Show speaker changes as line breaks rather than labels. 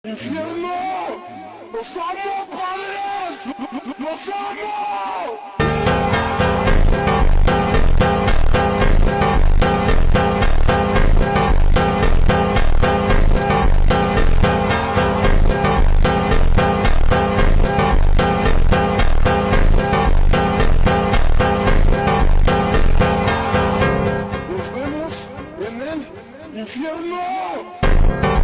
¡Infierno! ¡Los amo, padres! ¡Los amo! Nos vemos en el infierno.